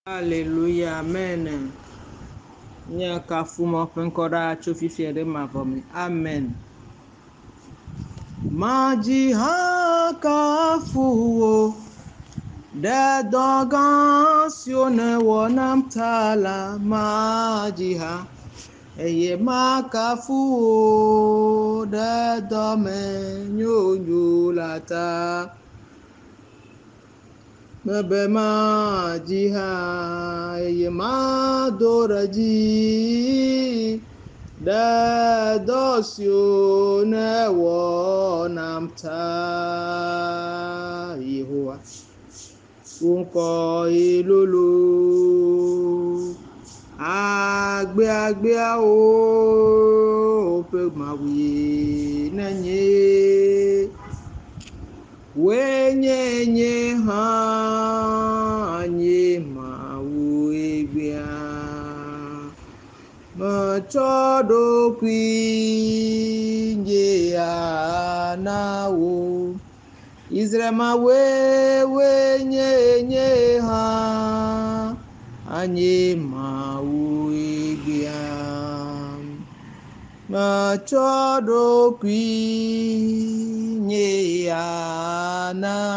Alléluia, amen. Nyaka fuma penkora chofifie de mavomi. Amen. Maji haka fuo de dogan sione wonam tala maji ha eye maka fuo de dome nyonyo lata mebe maji ha eye madoraji de dosio ne wonam ta Yehowa unko ilulu agbe o pe mawi nenye wenye ha nye mawu egbia machodo kwinje anawo Izrema wenye ha anye mawu egbia machodo kwinye anawo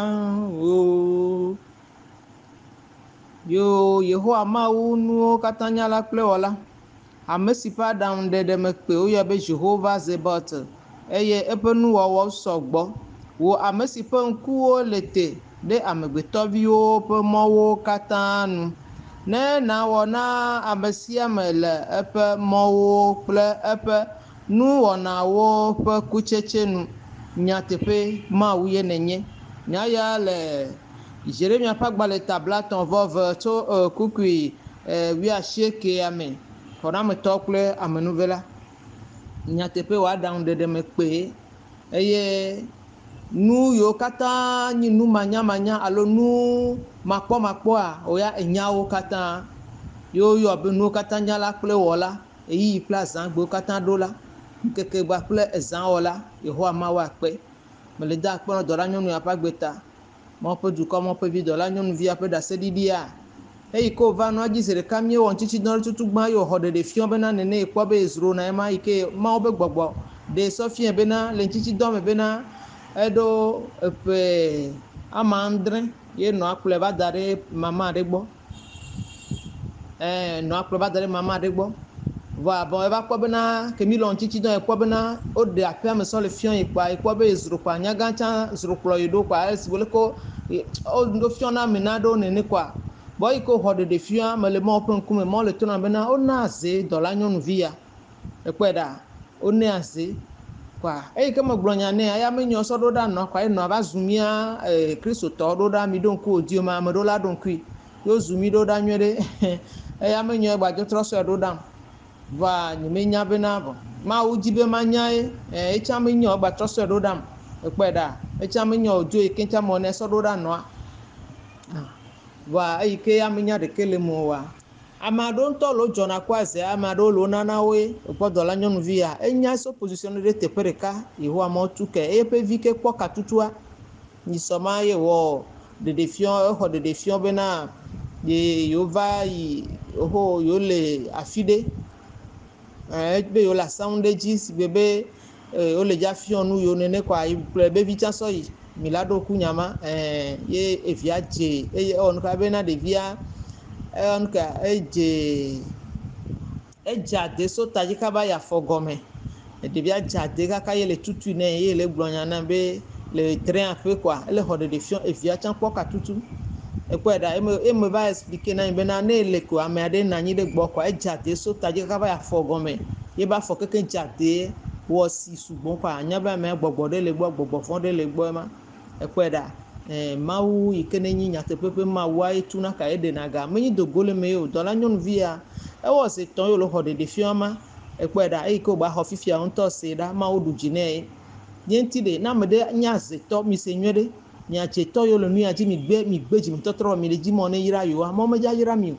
yo Yehowa mawu nuwo katanya la kple wala ame si ƒe aɖaŋuɖeɖe me kpe woyɔ be Jehova Zebot eye eƒe nuwɔwɔ sɔgbɔ wo ame si ƒe ŋkuwo le te ɖe amegbetɔviwo ƒe mɔwo katã nu ne nawɔ na ame sia ame le eƒe mɔwo kple eƒe nuwɔnawo ƒe kutsetse nu nyateƒe mawu ye nenye nyaya le Jeremia ƒe agbalẽ tabla 32 tso kukui 19 me xɔnametɔ kple amenuvela nyateƒe wɔ aɖaŋuɖeɖe me kpe eye nu yiwo katã nye nu manyamanya alo nu makpɔmakpɔa woya enyawo katã yewo yɔ be nuwo katã nyala kple wɔla eyiyi kple azãgbewo katã ɖo la ŋkeke gba kple ezãwɔla Yehowa mawu akpe mele da akpe nɔ dɔla nyɔnu ya ƒe agbe ta Mawu ƒe dukɔ Mawu ƒe vi dɔla nyɔnuvia ƒe ɖaseɖiɖia eyi ke wòva nɔ edzi zi ɖeka míewɔ ŋtitsidɔ ɖe tutugbã eye wòxɔ ɖeɖe fiɔ bena nene ekpɔ be ezro na ema yi ke Mawu be gbɔgbɔ ɖe sɔ fiɛ bena le ŋtitsidɔ me bena eɖo eƒe amãdre ye nɔa kplɔe va da ɖe mama ɖe gbɔ nɔa kplɔe va da ɖe mama ɖe gbɔ vɔ abɔ eva kpɔ bena ke mi le ŋtitsidɔ ekpɔ bena woɖe aƒea me sɔ le fiɔ yi kpoa ekpɔ be ezro kpoa nyagã tsã zro kplɔ yi ɖo kpoa esi wòle ko woɖo fiɔ na ame na ɖewo nene kpoa bɔ yi ke wòxɔ ɖeɖe fiɔa me le Mawu ƒe ŋkume Mawu le to na bena wona aze dɔla nyɔnuvi ya ekpɔe ɖa wonɛ aze kpoa eyi ke megblɔ nya nɛ eya menyo sɔ ɖo ɖa nɔ kpoa enɔ va zu mía kristotɔwo ɖo ɖa mi ɖo ŋku wòdio ma ame ɖewo la ɖo ŋkui yewo zu mi ɖo ɖa nyuie ɖe eya menyo gbadzo trɔ sɔe ɖo ɖam vɔa nyemenya bena vɔ Mawu di be manyae etsã menyo gba trɔ sɔe ɖo ɖam ekpɔe ɖa etsã menyo wòdzo yi ke etsã me ne sɔ ɖo ɖa nɔa vɔa eyi ke ya menya ɖeke le me oa ame aɖewo ŋutɔ le wodzɔna ku aze ame aɖewo le wonana woe ekpɔ dɔla nyɔnuvi ya enya sɔ positionne ɖe teƒe ɖeka Yehowa Mawu tu ke eƒe vi ke kpɔ katutua nyisɔma ye wɔ ɖeɖefiɔ exɔ ɖeɖefiɔ bena ye yewova yi oho yewo le afi ɖe be yewo le asaŋu ɖe dzi si gbe be wole dza fiɔ nu yewo nene kɔa kplɔe be vi tsã sɔ yi mi la ɖo ku nyama ye evia dze eye ewɔ nuka bena ɖevia ewɔ nuka edze ade so ta dzi kaba yi afɔ gɔme ɖevia dze ade kaka ye le tutui nɛ ye le gblɔ nya na be le train aƒe kɔa ele xɔ ɖeɖefiɔ evia tsã kpɔ katutu ekpɔe ɖa eme va explique na bena ne ele ko ame aɖe nɔ anyi ɖe gbɔ kɔa edze ade so ta dzi kaka va yi afɔ gɔme ye be afɔ kekeŋ dze ade wɔ si sugbɔ kɔa anya be amea gbɔgbɔ ɖe le gbɔ gbɔgbɔ vɔ ɖe le gbɔ ema ekpɔe ɖa Mawu yi ke ne nyi nyateƒe ƒe Mawua ye tuna ka ye ɖena ga menyi dogo le me o dɔla nyɔnuvi ya ewɔ ze tɔ̃ ye wòle xɔ ɖeɖefiɔ ma ekpɔe ɖa eyi ke wògba xɔ fifia ŋutɔ se ɖa Mawu ɖu dzi nɛ ye ŋuti ɖe ne ame ɖe nye azetɔ mi se nyuie ɖe miadzetɔ yewo le nu ya dzi mi gbe dzimetɔtrɔ mi le dzi mɔ ne yra yewoa Mawu medza yra mi o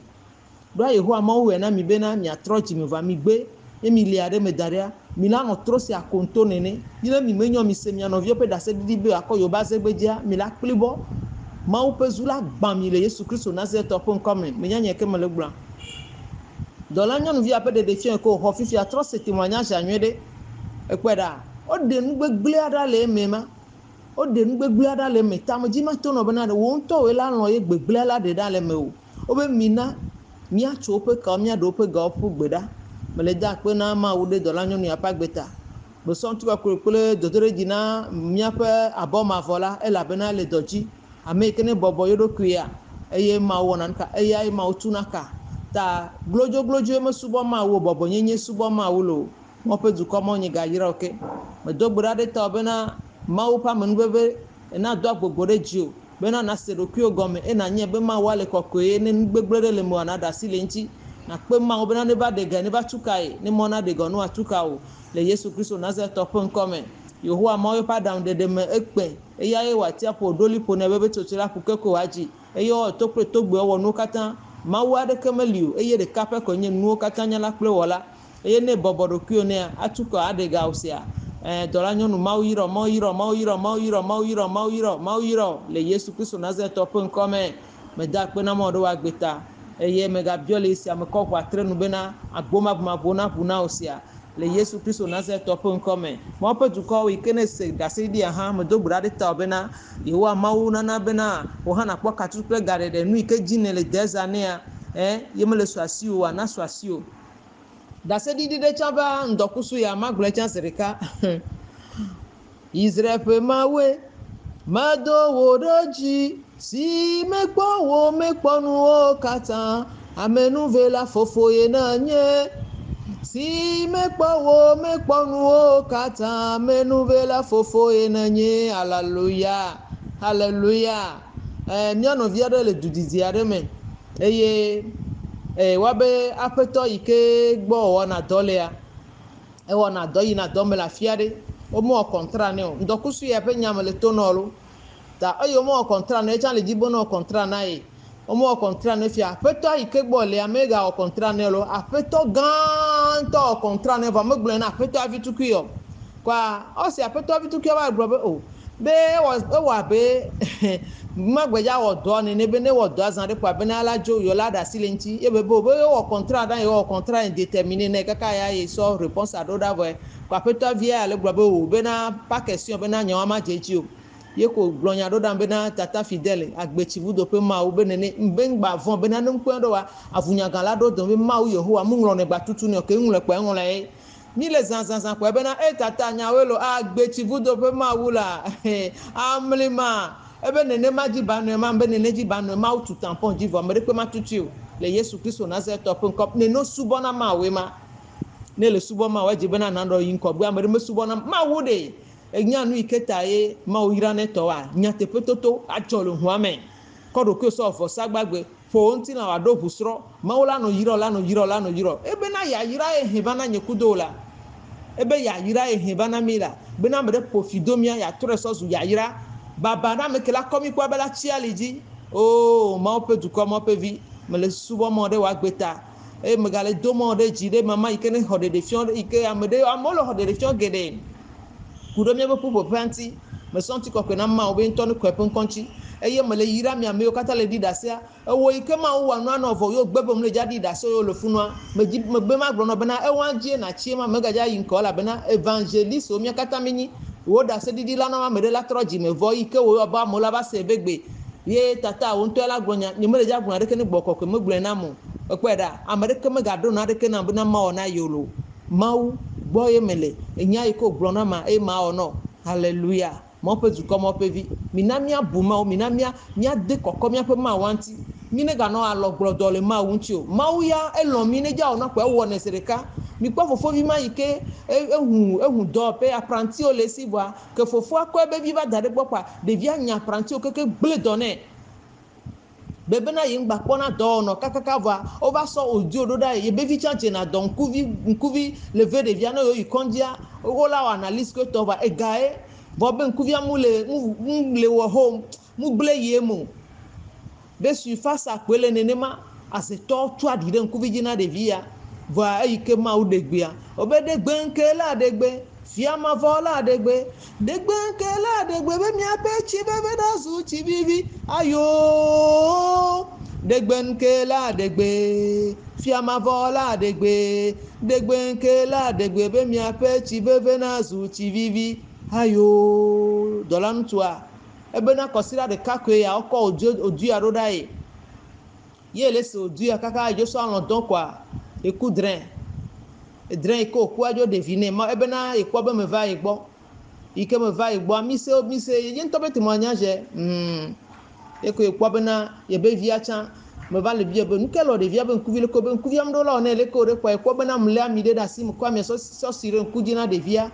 ɖoa Yehowa Mawu wɔe na mi bena miatrɔ dzime va mi gbe ye mi lia ɖe me da ɖea mi la nɔ trɔ si akonto nene ye mi menyo mi se mia nɔviwo ƒe ɖaseɖiɖi be akɔ yewo ba ze gbedzia mi la kpli bɔ Mau pezula gbami le Yesu Christo Nazareth opon comme me nyanye ke mele gbra. Dans la nyɔnuvi ape de défi ko xɔ fifi atrɔ se témoignage anyuie de ekpe ɖa o de nugbegble aɖe le eme ma o de nugbegble aɖe le eme tamedzi ma to no bena wo ŋutɔ we la lɔ ye gbegble la de ɖa le me o o be mina mia tso woƒe ka mia ɖe woƒe ga ƒu gbe ɖa mele da akpe na Mawu ɖe dɔ la nyɔnu ya ƒe agbeta besɔ ŋutu kple dodoɖedzi na miaƒe abɔmavɔ la elabena le dɔ dzi ame yi ke ne bɔbɔ ye ɖokuia eye Mawu wɔna nuka eye Mawu tuna ka ta glodzoglodzo me subɔ Mawu bɔbɔ nyenye subɔ Mawu lo mo ƒe dukɔ mo nye ga yra oke me do gbe ɖe ta bena Mawu ƒe amenuveve ena do agbogbo ɖe dzi o bena na se ɖokuiwo gɔme ena nye be Mawu le kɔkɔe ne nugbegble ɖe le me wana ɖe asi le ŋuti na kpe Mawu bena ne va de ga ne va tuka ye ne mɔ na de ga no atuka o le Yesu Kristo Nazareth ƒe ŋkɔme Yehowa Mawu ƒe aɖaŋuɖeɖe me ekpe eya ye wòatia ƒo ɖoliƒo ne be tsotso la ƒu keke wadzi eye wɔ to kple togbewo wɔ nuwo katã Mawu aɖeke meli o eye ɖeka ƒe ko nye nuwo katã nyala kple wɔla eye ne bɔbɔ ɖokuiwo nea atukɔ aɖe ga o sia dɔ la nyɔnu Mawu yirɔ le Yesu Kristo Nazareth ƒe ŋkɔme meda akpe na mɔ ɖe wa gbeta eye megabiɔ le sia me kɔ ʋua tre nu bena agbomabumabo na ʋu na o sia le Yesu Kristo Nazareth ƒe ŋkɔme mɔ ƒe dukɔ yi ke ne se daseɖi hã medo gbe ɖa ɖe ta bena Yehowa Mawu nana bena wo hã nakpɔ katu kple gaɖeɖe nu yi ke dzi ne le deza nea ye mele so asi o ana so asi o daseɖiɖi ɖe tsã va ŋdɔkusu ya magblɔ tsã se ɖeka Israel ƒe Mawu medo wo ɖe dzi si mekpɔ wo mekpɔ nuwo katã amenuvela fofo ye nenye si mekpɔ wo mekpɔ nuwo katã amenuvela fofo ye nenye haleluya haleluya mianɔvi aɖe le dudidi aɖe me eye wabe aƒetɔ yi ke gbɔ wɔna dɔ lea ewɔna dɔ yina dɔ me le afi aɖe womewɔ kɔntra nɛ o ŋdɔkusu ya ƒe nya me le to nɔ lo ta eye womewɔ kɔntra nɛ etsã le dzi be ne wɔ kɔntra na ye womewɔ kɔntra nɛ fia aƒetɔ yi ke gbɔ lea megawɔ kɔntra nɛ lo aƒetɔ gãtɔ wɔ kɔntra nɛ vɔ megblɔe na aƒetɔ avi tukui o kwa ɔsi aƒetɔ avi tukui va gblɔ be o be ewɔ abe magbedza wɔ dɔ nene be ne wɔ dɔ azã ɖe kpoa bena la dzo yɔ la ɖe asi le ŋuti ebe be wɔ kɔntra na ye wɔ kɔntra indéterminé ne kaka ya ye sɔ réponse aɖo ɖa vɔe ko aƒetɔ via ale gblɔ be o bena pas question bena nyawa ma dze dzi o ye ko gblɔ nya ɖo ɖam bena tata fidèle agbetsi vudo ƒe Mawu be nene be ŋgba vɔn bena ne ŋkpɔe ɖo wa avunyagã la ɖo dɔn be Mawu Yehowa mu ŋlɔ ne gba tutu ne o ke ŋlɔ kpoa ŋlɔ ye mi le zãzãzã kpoa bena tata nyawoe lo agbetsi vudo ƒe Mawu la amlima ebe nenema dzi ba nɔe ma be nene dzi ba nɔe Mawu tu tampon dzi vɔ ame ɖekpe ma tutui o le Yesu Kristo Nazareth ƒe ŋkɔ nene subɔna Mawu ma ne le subɔ Mawu dzi bena nanɔ yi ŋkɔgbe ame ɖe me subɔna Mawu ɖe enya nu yi ke ta ye Mawu yra ne tɔwa nyateƒetoto adzɔ le hua me kɔ ɖokui sɔ vɔsa gbagbe ƒo ŋuti na wòaɖo ʋusrɔ̃ Mawu la nɔ yirɔ ebena yayira ye he va na nye kudo la ebe yayira ye he va na mi la bena ame ɖe ƒo fi do mia yatrɔe sɔ zu yayira baba na ame ke la kɔ mi kpɔ be la tsi ali dzi o Mawu ƒe dukɔ Mawu ƒe vi mele subɔ mɔ ɖe wa gbeta eye megale do mɔ ɖe dzi ɖe mama yi ke ne xɔ ɖeɖefiɔ yi ke amewo le xɔ ɖeɖefiɔ geɖe ku ɖe miabe ƒuƒoƒea ŋuti mesɔ ŋuti kɔkɔe na Mawu be ŋutɔ ne kɔe ƒe ŋkɔ ŋuti eye mele yira mi amewo katã le ɖi ɖasea ewo yi ke Mawu wɔ nua nɔ vɔ yo gbe be mle dza ɖi ɖase yo le funua megbe ma gblɔ nɔ bena ewa dzie na tsi ma megadza yi ŋkɔ elabena evangeliste wo mia katã mi nyi wo ɖase ɖiɖi la na ame ɖe la trɔ dzime vɔ yi ke wo be amewo la va se be gbe ye tata wo ŋutɔ la gblɔ nya nye mele dza gblɔ aɖeke ne gbɔ kɔkɔe megblɔe na mo ekpɔe ɖa ame ɖeke megaɖo na aɖeke na bena mawɔ na ye lo Mawu gbɔ ye mele enya yi ke gblɔ na ma eye mawɔ nɔ haleluya Mawu ƒe dukɔ Mawu ƒe vi mina miabu Mawu mina miade kɔkɔ miaƒe Mawu ŋuti mi ne ganɔ alɔgblɔdɔ le Mawu ŋuti o Mawu ya elɔ mi ne dza wɔna kpoa ewɔ ne se ɖeka mi kpɔ fofovi ma yi ke ehu dɔ pe aprantiwo le esi vɔa ke fofoa kɔ ebe vi va da ɖe gbɔ kpoa ɖevia nya aprantiwo keke gble dɔ nɛ bebena ye ŋgba kpɔna dɔwɔnɔ kakaka vɔa wova sɔ odio ɖo ɖa ye bevi tsã dzena dɔ ŋkuvi le ve ɖevia ne yi kɔndzia wola wɔ analyse ke tɔ vɔa ega ye vɔ be ŋkuvia mu le wɔ ho mu gble ye mo be surface akpoe le nenema azetɔ tu aɖi ɖe ŋkuvi dzi na ɖevi ya vɔa eyi ke Mawu ɖe gbea obe ɖe gbe ŋke la ɖe gbe fiama vola degbe nkela degbe be miape chi bebe da zu chi bibi ayo degbe nkela degbe fiama vola degbe nkela degbe be miape chi bebe na zu chi bibi ayo dola ntua ebe na kosira de kakwe ya oko odu ya rodai ye lese odu ya kaka ajo so alon don kwa ekudren edren ko ku ajo devine ma ebe na ekpo be me va igbo ike me va igbo mise ye ntobe témoignage eko ekpo be na ye be viacha me va le bie be nkelo de via be nkuvile ko be nkuviam do la ona le ko re kwa ekpo be na mle amide da sim kwa me so sire nkujina de via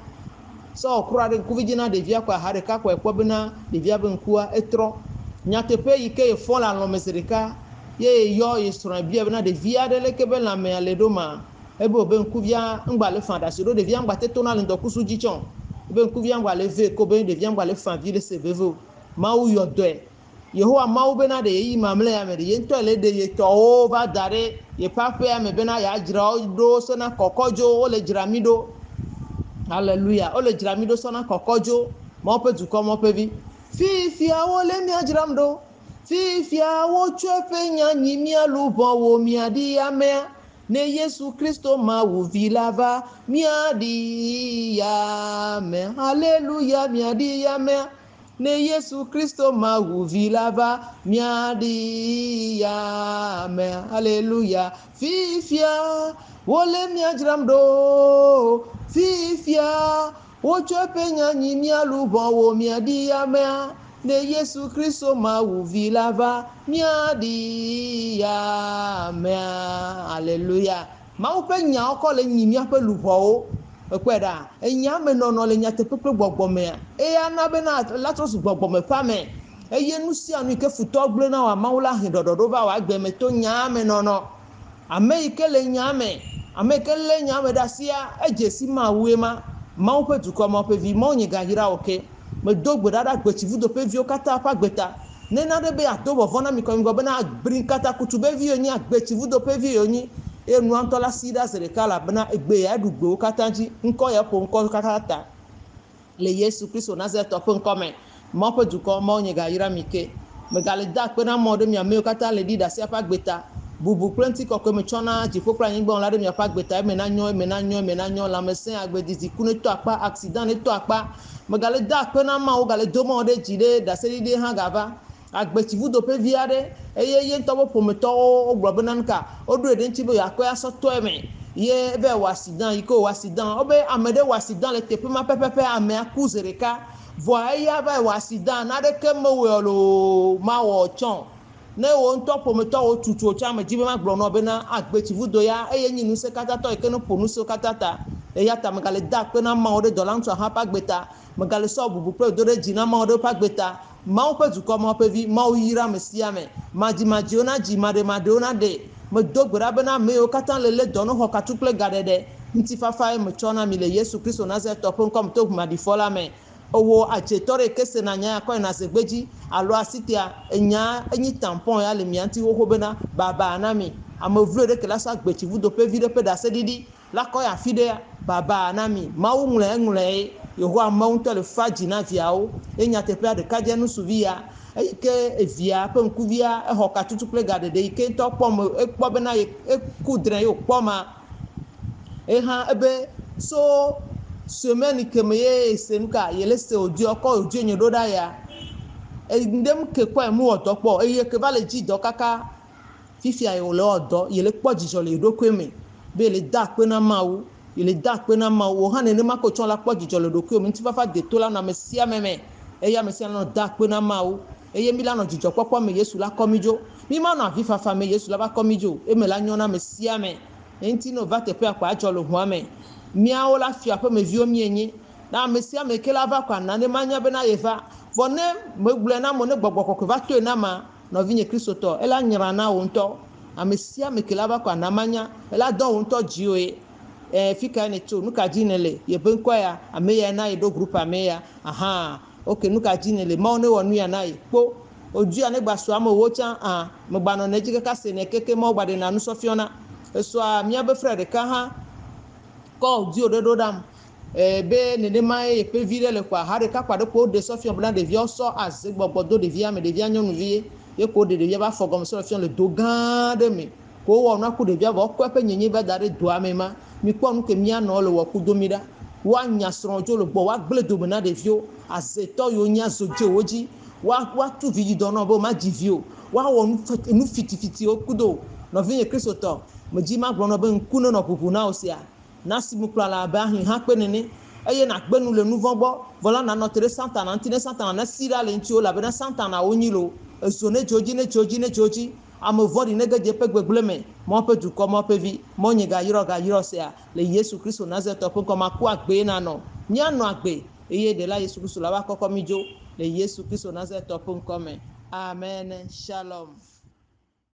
so okura de nkuvijina de via kwa hare ka kwa ekpo be na de via be nkua etro nyatepe ike e fon la no meserika ye yo isran bia be na de via de le ke be la me ale do ma ebe obe nkuvia ngbale fondation do devia ngbate tona le ndokusu jichon ebe nkuvia ngbale ve ko be devia ngbale fanvile se vevo ma u yodoe yehowa ma u be na de yi mamle ya me de ye nto le de ye to over dare ye pape ya me be na ya jira do so na kokojo o le jira mi do hallelujah o le jira mi do so na kokojo mo pe du ko mo pe vi fi awo le mi ajira mdo fi awo chwepe nya nyi mi alubon wo mi adi ya me ne Yesu Kristo ma wuvi lava miadi ya me hallelujah miadi ya me ne Yesu Kristo ma wuvi lava miadi ya me hallelujah fifia wole miajramdo fifia wocho penya nyimi alubon wo miadi ya me ne Yesu Kristo ma wuvi lava miadi ya me hallelujah ma wo penya oko le nyimi ape lubo ekweda enya me no le nya tepepe gbogbo me e ya na be na latros gbogbo me pa me e ye nu si anu ke futo gble na wa mawula hin dododo ba wa gbe me to nya me no ame ike le nya me ame ke le nya me da sia ejesi ma wuema ma wo pe duko ma pe vi mo nyi ga hira oke me dogbe dada gbechi vudo pe vi o kata pa gbeta ne na de be atobo vona mi ko ngo be na brin kata kutu be vi onyi agbechi vudo pe vi onyi enu antola sida zere kala bena egbe ya dugbo katanji nko ya po nko kakata le Yesu Kristo Nazareth to nko me mo pe duko mo nyi ga yira mike me gale da pe na mo de mi ame kata le di da si apa gbeta bubu plenty ko me chona ji fopra yin gbon la de mi apa gbeta me na nyo la me sen agbedidi kunu to apa accident ne to apa me gale da pe na ma o gale do mo de jide da se di ha gava agbechivu do pe viade ye ntobo pometo ogbrobe nanka odu ede nchibo yakọ ya soto eme ye be wasidan iko wasidan obe amede wasidan le tepe ma pepepe ame akuzereka voa ya be wasidan na de kemo we lo ma wo chon ne wo nto pometo o tutu o chama jibe ma gbro no be na agbechivu do ya eye nyinu se kata to ikeno ponuso katata ya ta magale da pe na ma o de dolanto ha pa gbeta magale so bubu pe do de jina ma o de pa gbeta ma o pe duko ma o pe vi ma o yira mesia me maji ona ji made ona de me dogbera be na me o katan lele dono ho katuple gadede nti fafa e me chona mi le Yesu Kristo Nazareth to pon kom to ma di fola me owo achetore kese na nya ko na segbeji alo asitia enya enyi tampon ya le mi anti wo be na baba na mi amovlo de kelasa gbechi vudo pe video pe da sedidi la ko ya fide baba na mi mawu ngule yehowa mawu to le faji na viao enya te pe de kaje nu suvia eke evia pe nkuvia e ho katutu ple gade de ike to pom e po be na e kudren yo poma e ha ebe so semaine kemeye senuka yelese odi oko odi enyodo da ya e ndem ke kwa mu odopo eye ke vale ji do kaka fifi ayo le odo yele pojijo le dokweme be le da pe na mawu yele da pe na mawu ha ne ma ko chon la pojijo le dokweme nti fafa de to la na mesia meme eya mesia no da pe na mawu eye mi la no jijo popo me Yesu la komijo mi ma na fifa fa me Yesu la ba komijo e me la nyona mesia me enti no va te pe akwa ajo lo ho ame mia o la fi apo me vi o mi enyi na mesia me ke la va kwa na ne manya be na yeva vone me gbule na mo ne gbogbo ko va to na ma no vinye Kristo to ela nyira na wonto amesia me ke la va kwa na manya ela don wonto jioe fika ne to nuka jinele ye ben kwa ya ameya na do group ameya aha okay nuka jinele ma ne wonu ya na ipo oju ya ne gbaso ama wo chan me gba no ne jike ka se ne keke ma gbade na nu sofiona eso a mia be frede ka ha ko oju ododo dam be nenema ye pe vi le kwa ha de ka kpa de ko de so fion bla de vi so aze gbogbo do de vi ame de vi nyɔnuvi ye ko de vi ba fɔ gɔme so fion le do gã de me ko wɔ na ku de vi ba ko pe nyenye ba da de do ame ma mi kpɔ nu ke mia no le wɔ ku do mi da wa nya srɔ̃ dzo le gbɔ wa gble do me na de vi aze tɔ yo nya zo dze wo dzi wa tu vi dɔ no bo ma dzi vi o wa wɔ nu fitifiti o kudo no vi ye kristotɔ me dzi ma gblɔ no be nku no ƒoƒo na o sia na si mu kplɔ la ba hin ha pe nene eye na gbe nu le nu vɔ gbɔ vola na nɔ te ɖe satana ŋuti ne satana ne si ɖa le ŋuti o labe ne satana wo nyi lo ezo ne dzo dzi ne dzo dzi ne dzo dzi ame vɔɖi ne ge dze ƒe gbegble me mɔ ƒe dukɔ mɔ ƒe vi mɔ nye gayirɔ sia le yesu kristo nazareth ƒe ŋkɔ ma ku agbe na nɔ míanɔ agbe eye ɖela yesu kristo la va kɔkɔ mi dzo le yesu kristo nazareth ƒe ŋkɔ me amen shalom.